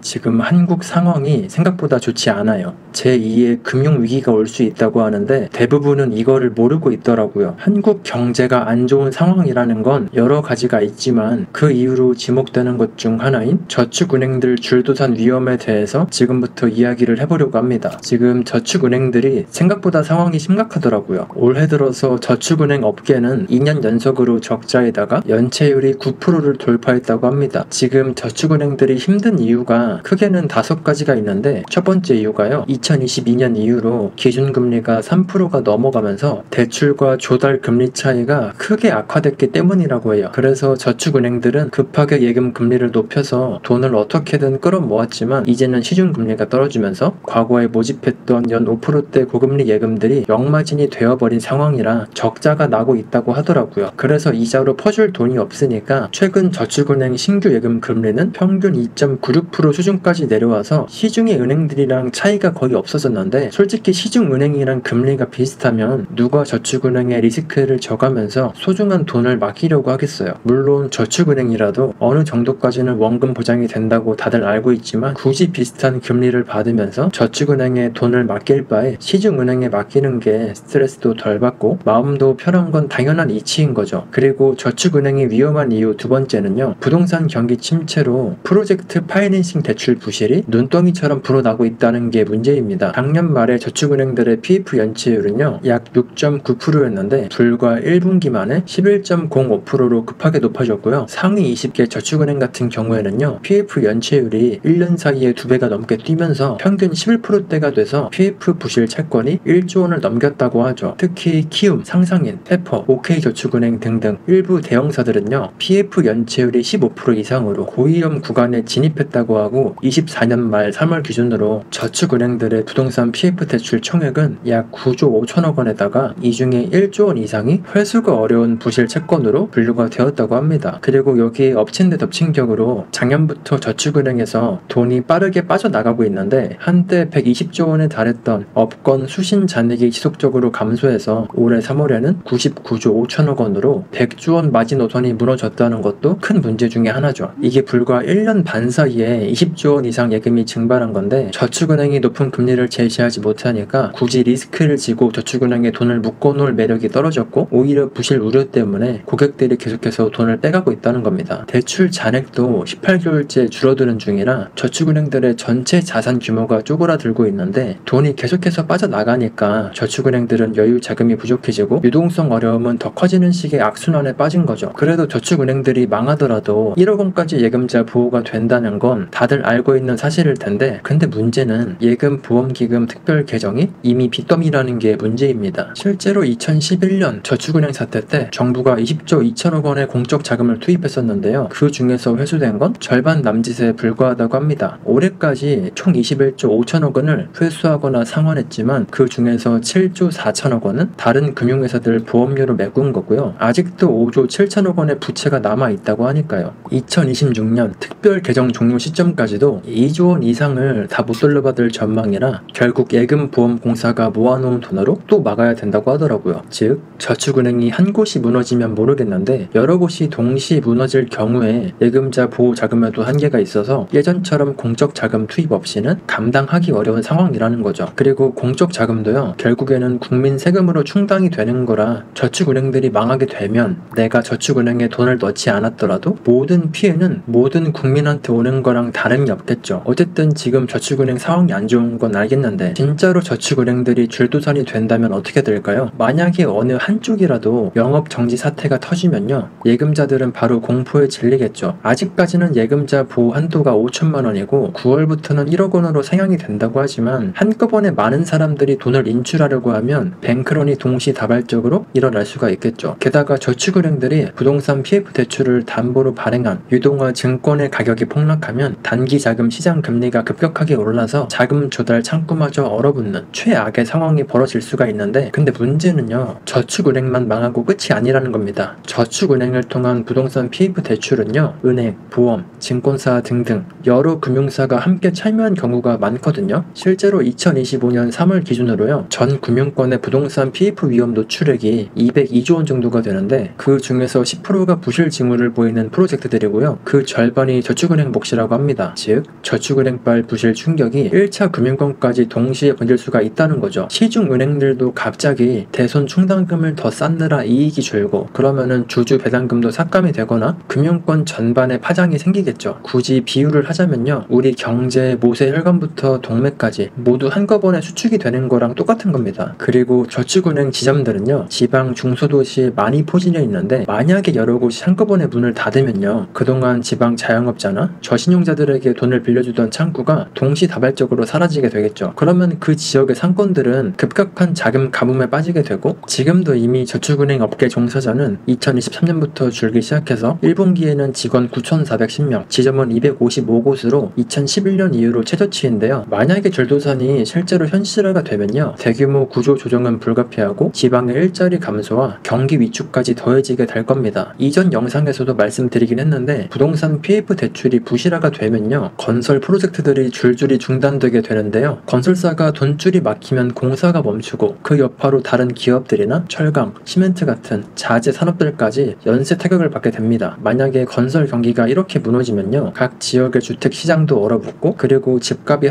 지금 한국 상황이 생각보다 좋지 않아요. 제2의 금융위기가 올 수 있다고 하는데 대부분은 이거를 모르고 있더라고요. 한국 경제가 안 좋은 상황이라는 건 여러 가지가 있지만 그 이유로 지목되는 것 중 하나인 저축은행들 줄도산 위험에 대해서 지금부터 이야기를 해보려고 합니다. 지금 저축은행들이 생각보다 상황이 심각하더라고요. 올해 들어서 저축은행 업계는 2년 연속으로 적자에다가 연체율이 9%를 돌파했다고 합니다. 지금 저축은행들이 힘든 이유가 크게는 5가지가 있는데 첫 번째 이유가요. 2022년 이후로 기준금리가 3%가 넘어가면서 대출과 조달 금리 차이가 크게 악화됐기 때문이라고 해요. 그래서 저축은행들은 급하게 예금 금리를 높여서 돈을 어떻게든 끌어모았지만 이제는 시중금리가 떨어지면서 과거에 모집했던 연 5%대 고금리 예금들이 역마진이 되어버린 상황이라 적자가 나고 있다고 하더라고요. 그래서 이자로 퍼줄 돈이 없으니까 최근 저축은행 신규 예금 금리는 평균 2.96% 수준까지 내려와서 시중의 은행들이랑 차이가 거의 없어졌는데 솔직히 시중은행이랑 금리가 비슷하면 누가 저축은행의 리스크를 져가면서 소중한 돈을 맡기려고 하겠어요. 물론 저축은행이라도 어느 정도까지는 원금 보장이 된다고 다들 알고 있지만 굳이 비슷한 금리를 받으면서 저축은행에 돈을 맡길 바에 시중은행에 맡기는 게 스트레스도 덜 받고 마음도 편한 건 당연한 이치인 거죠. 그리고 저축은행이 위험한 이유 두 번째는요. 부동산 경기 침체로 프로젝트 파이낸싱 대출 부실이 눈덩이처럼 불어나고 있다는 게 문제입니다. 작년 말에 저축은행들의 PF 연체율은요. 약 6.9%였는데 불과 1분기 만에 11.05%로 급하게 높아졌고요. 상위 20개 저축은행 같은 경우에는요. PF 연체율이 1년 사이에 2배가 넘게 뛰면서 평균 11%대가 돼서 PF 부실 채권이 1조 원을 넘겼다고 하죠. 특히 키움, 상상인, 페퍼, OK저축은행 등등 일부 대형사들은요. PF 연체율이 15% 이상으로 고위험 구간에 진입했다고 하고 24년 말 3월 기준으로 저축은행들의 부동산 PF 대출 총액은 약 9조 5천억 원에다가 이 중에 1조 원 이상이 회수가 어려운 부실 채권으로 분류가 되었다고 합니다. 그리고 여기에 엎친 데 덮친 격으로 작년부터 저축은행에서 돈이 빠르게 빠져나가고 있는데 한때 120조 원에 달했던 업권 수신 잔액이 지속적으로 감소해서 올해 3월에는 99조 5천억 원으로 100조 원 마지노선이 무너졌다는 것도 큰 문제 중에 하나죠. 이게 불과 1년 반 사이에 20조 원 이상 예금이 증발한 건데 저축은행이 높은 금리를 제시하지 못하니까 굳이 리스크를 지고 저축은행에 돈을 묶어놓을 매력이 떨어졌고 오히려 부실 우려 때문에 고객들이 계속해서 돈을 빼가고 있다는 겁니다. 대출 잔액도 18개월째 줄어드는 중이라 저축은행들의 전체 자산 규모가 쪼그라들고 있는데 돈이 계속해서 빠져나가니까 저축은행들은 여유 자금이 부족해지고 유동성 어려움은 더 커지는 식의 악순환에 빠진 거죠. 그래도 저축은행들이 망하더라도 1억 원까지 예금자 보호가 된다는 건 다들 알고 있는 사실일 텐데 근데 문제는 예금보험기금 특별 개정이 이미 빚더미라는 게 문제입니다. 실제로 2011년 저축은행 사태 때 정부가 20조 2천억 원의 공적 자금을 투입했었는데요. 그 중에서 회수된 건 절반 남짓에 불과하다고 합니다. 올해까지 총 21조 5천억 원을 회수하거나 상환했지만 그 중에서 7조 4천억 원은 다른 금융회사들 보험료로 메꾼 거고요. 아직도 5조 7천억 원의 부채가 남아있다고 하니까요. 2026년 특별 개정 종료 시점까지도 2조 원 이상을 다 못 돌려받을 전망이라 결국 예금보험공사가 모아놓은 돈으로 또 막아야 된다고 하더라고요. 즉 저축은행이 한 곳이 무너지면 모르겠는데 여러 곳이 동시에 무너질 경우에 예금자 보호 자금에도 한계가 있어서 예전처럼 공적 자금 투입 없이는 감당하기 어려운 상황이라는 거죠. 그리고 공적 자금도요. 결국에는 국민 세금으로 충당이 되는 거라 저축은행들이 망하게 되면 내가 저축은행에 돈을 넣지 않았더라도 모든 피해는 모든 국민한테 오는 거랑 다름이 없겠죠. 어쨌든 지금 저축은행 상황이 안 좋은 건 알겠는데 진짜로 저축은행들이 줄도산이 된다면 어떻게 될까요? 만약에 어느 한쪽이라도 영업 정지 사태가 터지면요. 예금자들은 바로 공포에 질리겠죠. 아직까지는 예금자 보호 한도가 5천만 원이고 9월부터는 1억 원으로 상향이 된다고 하지만 한꺼번에 많은 사람들이 돈을 인출하려고 하면 뱅크런이 동시다발적으로 일어날 수가 있겠죠. 게다가 저축은행들이 부동산 PF 대출을 담보로 발행한 유동화 증권의 가격이 폭락하면 단기 자금 시장 금리가 급격하게 올라서 자금 조달 창구마저 얼어붙는 최악의 상황이 벌어질 수가 있는데 근데 문제는요. 저축은행만 망하고 끝이 아니라는 겁니다. 저축은행을 통한 부동산 PF 대출은요. 은행, 보험, 증권사 등등 여러 금융사가 함께 참여한 경우가 많거든요. 실제로 2025년 3월 기준으로요. 전 금융권의 부동산 PF 위험 노출액이 202조 원 정도가 되는데 그 중에서 10%가 부실 징후를 보이는 프로젝트들이고요. 그 절반이 저축은행 몫이라고 합니다. 겁니다. 즉 저축은행발 부실 충격이 1차 금융권까지 동시에 번질 수가 있다는 거죠. 시중은행들도 갑자기 대손 충당금을 더 쌓느라 이익이 줄고 그러면은 주주 배당금도 삭감이 되거나 금융권 전반에 파장이 생기겠죠. 굳이 비유를 하자면요, 우리 경제의 모세 혈관부터 동맥까지 모두 한꺼번에 수축이 되는 거랑 똑같은 겁니다. 그리고 저축은행 지점들은요, 지방 중소도시에 많이 포진해 있는데 만약에 여러 곳이 한꺼번에 문을 닫으면요, 그동안 지방 자영업자나 저신용자들에게 돈을 빌려주던 창구가 동시다발적으로 사라지게 되겠죠. 그러면 그 지역의 상권들은 급격한 자금 가뭄에 빠지게 되고, 지금도 이미 저축은행 업계 종사자는 2023년부터 줄기 시작해서 1분기에는 직원 9,410명, 지점은 255곳으로 2011년 이후로 최저치인데요. 만약에 줄도산이 실제로 현실화가 되면요, 대규모 구조 조정은 불가피하고 지방의 일자리 감소와 경기 위축까지 더해지게 될 겁니다. 이전 영상에서도 말씀드리긴 했는데 부동산 PF 대출이 부실화가 되면요, 건설 프로젝트들이 줄줄이 중단되게 되는데요. 건설사가 돈줄이 막히면 공사가 멈추고 그 여파로 다른 기업들이나 철강, 시멘트 같은 자재 산업들까지 연쇄 타격을 받게 됩니다. 만약에 건설 경기가 이렇게 무너지면요, 각 지역의 주택 시장도 얼어붙고, 그리고 집값이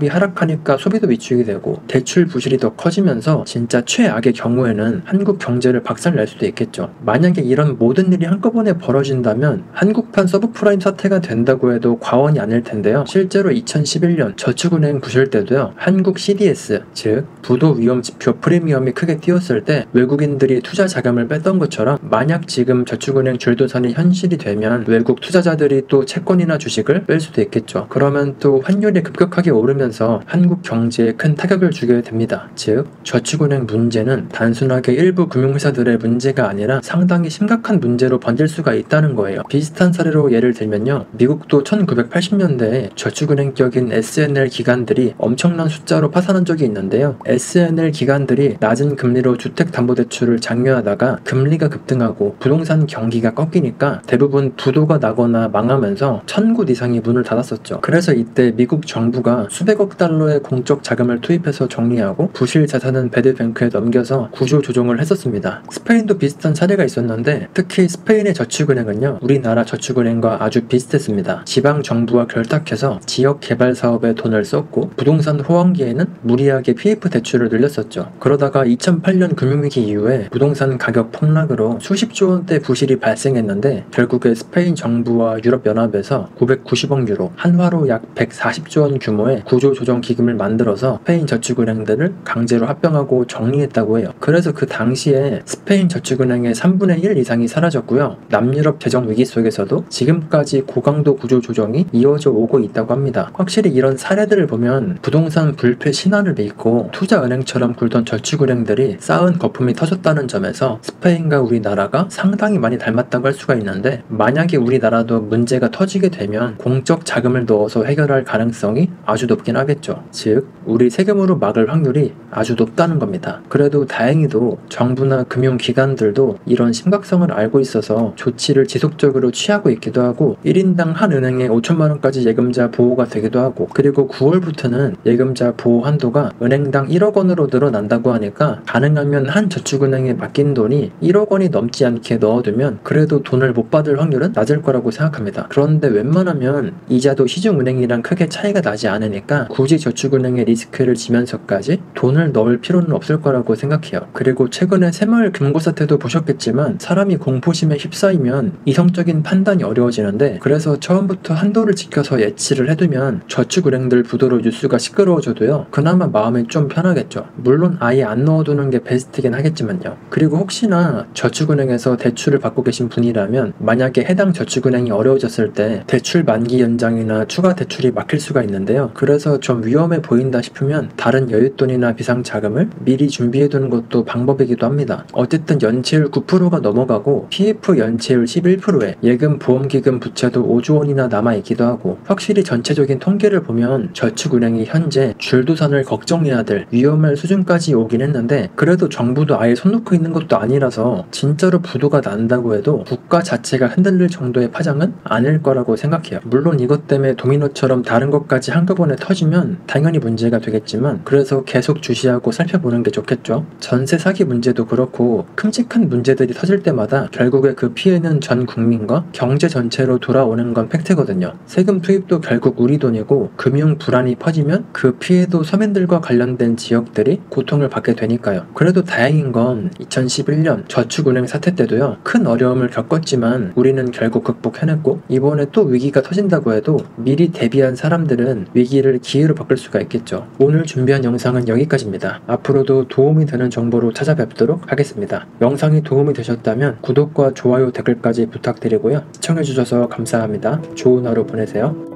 하락하니까 소비도 위축이 되고 대출 부실이 더 커지면서 진짜 최악의 경우에는 한국 경제를 박살낼 수도 있겠죠. 만약에 이런 모든 일이 한꺼번에 벌어진다면 한국판 서브프라임 사태가 된다고 해도 과언이 아닐 텐데요. 실제로 2011년 저축은행 부실 때도요, 한국 CDS, 즉 부도 위험 지표 프리미엄이 크게 뛰었을 때 외국인들이 투자 자금을 뺐던 것처럼, 만약 지금 저축은행 줄도산이 현실이 되면 외국 투자자들이 또 채권이나 주식을 뺄 수도 있겠죠. 그러면 또 환율이 급격하게 오르면서 한국 경제에 큰 타격을 주게 됩니다. 즉 저축은행 문제는 단순하게 일부 금융회사들의 문제가 아니라 상당히 심각한 문제로 번질 수가 있다는 거예요. 비슷한 사례로 예를 들면요, 미국도 1980년대에 저축은행 격인 S&L 기관들이 엄청난 숫자로 파산한 적이 있는데요. S&L 기관들이 낮은 금리로 주택담보대출을 장려하다가 금리가 급등하고 부동산 경기가 꺾이니까 대부분 부도가 나거나 망하면서 1000곳 이상이 문을 닫았었죠. 그래서 이때 미국 정부가 수백억 달러의 공적 자금을 투입해서 정리하고 부실 자산은 배드뱅크에 넘겨서 구조 조정을 했었습니다. 스페인도 비슷한 사례가 있었는데, 특히 스페인의 저축은행은요, 우리나라 저축은행과 아주 비슷했습니다. 지방 정부와 결탁해서 지역 개발 사업에 돈을 썼고 부동산 호황기에는 무리하게 PF 대출을 늘렸었죠. 그러다가 2008년 금융위기 이후에 부동산 가격 폭락으로 수십조 원대 부실이 발생했는데 결국에 스페인 정부와 유럽연합에서 990억 유로, 한화로 약 140조 원 규모의 구조조정 기금을 만들어서 스페인 저축은행들을 강제로 합병하고 정리했다고 해요. 그래서 그 당시에 스페인 저축은행의 3분의 1 이상이 사라졌고요. 남유럽 재정 위기 속에서도 지금까지 고강도 구조조정이 이어져 오고 있다고 합니다. 확실히 이런 사례들을 보면 부동산 불패 신화를 믿고 투자은행처럼 굴던 저축은행들이 쌓은 거품이 터졌다는 점에서 스페인과 우리나라가 상당히 많이 닮았다고 할 수가 있는데, 만약에 우리나라도 문제가 터지게 되면 공적 자금을 넣어서 해결할 가능성이 아주 높긴 하겠죠. 즉 우리 세금으로 막을 확률이 아주 높다는 겁니다. 그래도 다행히도 정부나 금융기관들도 이런 심각성을 알고 있어서 조치를 지속적으로 취하고 있기도 하고, 1인당 한 은행에 5천만 원까지 예금자 보호가 되기도 하고, 그리고 9월부터는 예금자 보호 한도가 은행당 1억 원으로 늘어난다고 하니까 가능하면 한 저축은행에 맡긴 돈이 1억 원이 넘지 않게 넣어두면 그래도 돈을 못 받을 확률은 낮을 거라고 생각합니다. 그런데 웬만하면 이자도 시중은행이랑 크게 차이가 나지 않으니까 굳이 저축은행에 리스크를 지면서까지 돈을 넣을 필요는 없을 거라고 생각해요. 그리고 최근에 새마을 금고 사태도 보셨겠지만 사람이 공포심에 휩싸이면 이성적인 판단이 어려워지는데, 그래서 처음부터 한도를 지켜서 예치를 해두면 저축은행들 부도로 뉴스가 시끄러워져도요, 그나마 마음이 좀 편하겠죠. 물론 아예 안 넣어두는 게 베스트긴 하겠지만요. 그리고 혹시나 저축은행에서 대출을 받고 계신 분이라면 만약에 해당 저축은행이 어려워졌을 때 대출 만기 연장이나 추가 대출이 막힐 수가 있는데요. 그래서 좀 위험해 보인다 싶으면 다른 여윳돈이나 비상자금을 미리 준비해두는 것도 방법이기도 합니다. 어쨌든 연체율 9%가 넘어가고 PF 연체율 11%에 예금 보험기금 부채도 5조 원이나 남아있기도 하고, 확실히 전체적인 통계를 보면 저축은행이 현재 줄도산을 걱정해야 될 위험할 수준까지 오긴 했는데, 그래도 정부도 아예 손 놓고 있는 것도 아니라서 진짜로 부도가 난다고 해도 국가 자체가 흔들릴 정도의 파장은 아닐 거라고 생각해요. 물론 이것 때문에 도미노처럼 다른 것까지 한꺼번에 터지면 당연히 문제가 되겠지만, 그래서 계속 주시하고 살펴보는 게 좋겠죠. 전세 사기 문제도 그렇고 큼직한 문제들이 터질 때마다 결국에 그 피해는 전 국민과 경제 전체로 돌아오는 건 팩트거든요. 거거든요. 세금 투입도 결국 우리 돈이고 금융 불안이 퍼지면 그 피해도 서민들과 관련된 지역들이 고통을 받게 되니까요. 그래도 다행인 건 2011년 저축은행 사태 때도요, 큰 어려움을 겪었지만 우리는 결국 극복해냈고, 이번에 또 위기가 터진다고 해도 미리 대비한 사람들은 위기를 기회로 바꿀 수가 있겠죠. 오늘 준비한 영상은 여기까지입니다. 앞으로도 도움이 되는 정보로 찾아뵙도록 하겠습니다. 영상이 도움이 되셨다면 구독과 좋아요, 댓글까지 부탁드리고요. 시청해주셔서 감사합니다. 좋은 하루 보내세요.